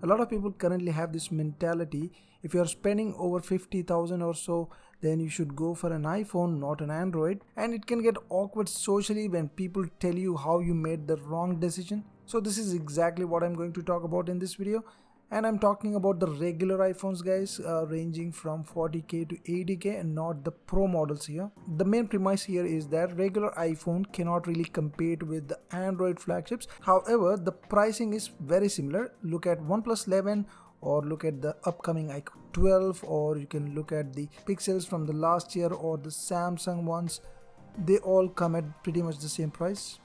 A lot of people currently have this mentality, if you're spending over 50,000 or so, then you should go for an iPhone, not an Android. And it can get awkward socially when people tell you how you made the wrong decision. So this is exactly what I'm going to talk about in this video. And I'm talking about the regular iPhones, guys, ranging from 40k to 80k and not the Pro models here. The main premise here is that regular iPhone cannot really compete with the Android flagships. However, the pricing is very similar. Look at OnePlus 11 or look at the upcoming iPhone 12, or you can look at the Pixels from the last year or the Samsung ones. They all come at pretty much the same price.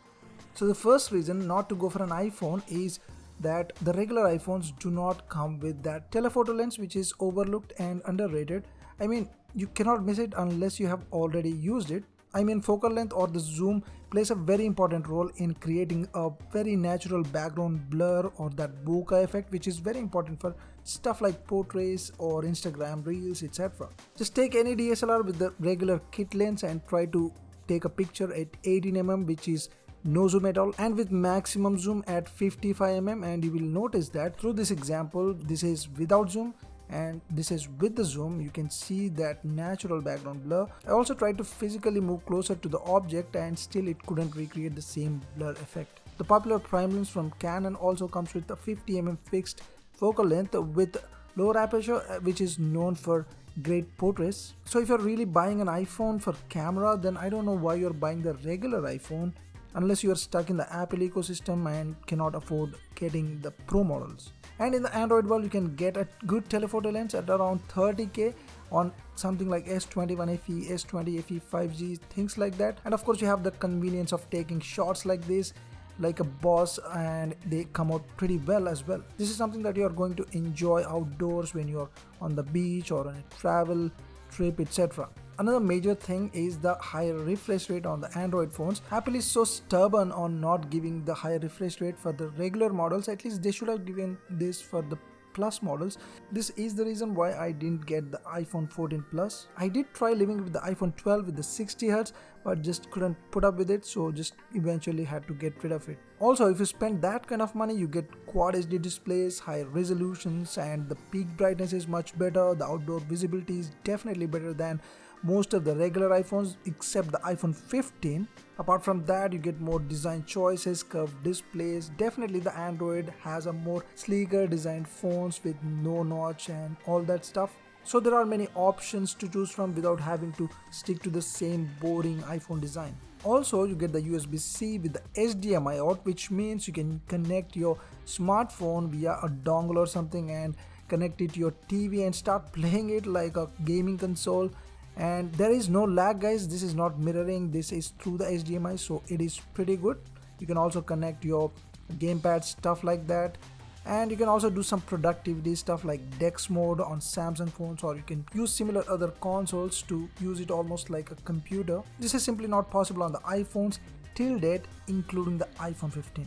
So the first reason not to go for an iPhone is that the regular iPhones do not come with that telephoto lens, which is overlooked and underrated. I mean, you cannot miss it unless you have already used it. I mean, focal length or the zoom plays a very important role in creating a very natural background blur or that bokeh effect, which is very important for stuff like portraits or Instagram reels, etc. Just take any DSLR with the regular kit lens and try to take a picture at 18mm, which is no zoom at all, and with maximum zoom at 55mm, and you will notice that through this example, this is without zoom and this is with the zoom. You can see that natural background blur. I also tried to physically move closer to the object and still it couldn't recreate the same blur effect. The popular prime lens from Canon also comes with a 50mm fixed focal length with lower aperture, which is known for great portraits. So if you're really buying an iPhone for camera, then I don't know why you're buying the regular iPhone, unless you are stuck in the Apple ecosystem and cannot afford getting the Pro models. And in the Android world, you can get a good telephoto lens at around 30k on something like S21 FE, S20 FE 5G, things like that. And of course, you have the convenience of taking shots like this, like a boss, and they come out pretty well as well. This is something that you are going to enjoy outdoors when you're on the beach or on a travel trip, etc. Another major thing is the higher refresh rate on the Android phones. Apple is so stubborn on not giving the higher refresh rate for the regular models. At least they should have given this for the Plus models. This is the reason why I didn't get the iPhone 14 Plus. I did try living with the iPhone 12 with the 60Hz, but just couldn't put up with it, so just eventually had to get rid of it. Also, if you spend that kind of money, you get Quad HD displays, higher resolutions, and the peak brightness is much better. The outdoor visibility is definitely better than most of the regular iPhones except the iPhone 15. Apart from that, you get more design choices, curved displays. Definitely the Android has a more sleeker designed phones with no notch and all that stuff. So there are many options to choose from without having to stick to the same boring iPhone design. Also, you get the USB-C with the HDMI out, which means you can connect your smartphone via a dongle or something and connect it to your TV and start playing it like a gaming console. And there is no lag, guys. This is not mirroring, this is through the HDMI, so it is pretty good. You can also connect your gamepad, stuff like that, and you can also do some productivity stuff like DeX mode on Samsung phones, or you can use similar other consoles to use it almost like a computer. This is simply not possible on the iPhones till date, including the iPhone 15.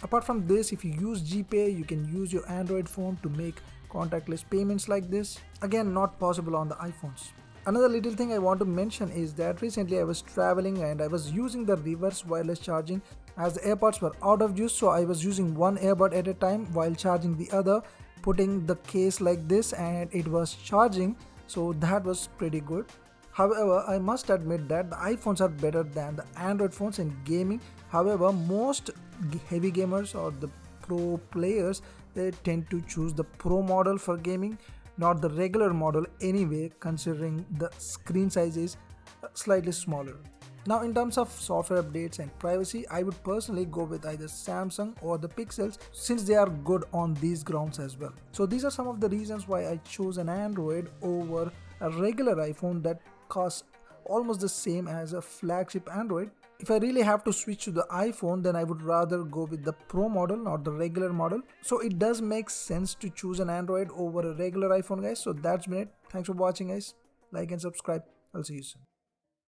Apart from this, if you use GPay, you can use your Android phone to make contactless payments like this. Again, not possible on the iPhones. Another little thing I want to mention is that recently I was traveling and I was using the reverse wireless charging as the AirPods were out of use, so I was using one earbud at a time while charging the other, putting the case like this, and it was charging, so that was pretty good. However, I must admit that the iPhones are better than the Android phones in gaming. However, most heavy gamers or the pro players, they tend to choose the Pro model for gaming, not the regular model anyway, considering the screen size is slightly smaller. Now, in terms of software updates and privacy, I would personally go with either Samsung or the Pixels, since they are good on these grounds as well. So these are some of the reasons why I chose an Android over a regular iPhone that costs almost the same as a flagship Android. If I really have to switch to the iPhone, then I would rather go with the Pro model, not the regular model. So it does make sense to choose an Android over a regular iPhone, guys. So that's been it. Thanks for watching, guys. Like and subscribe. I'll see you soon.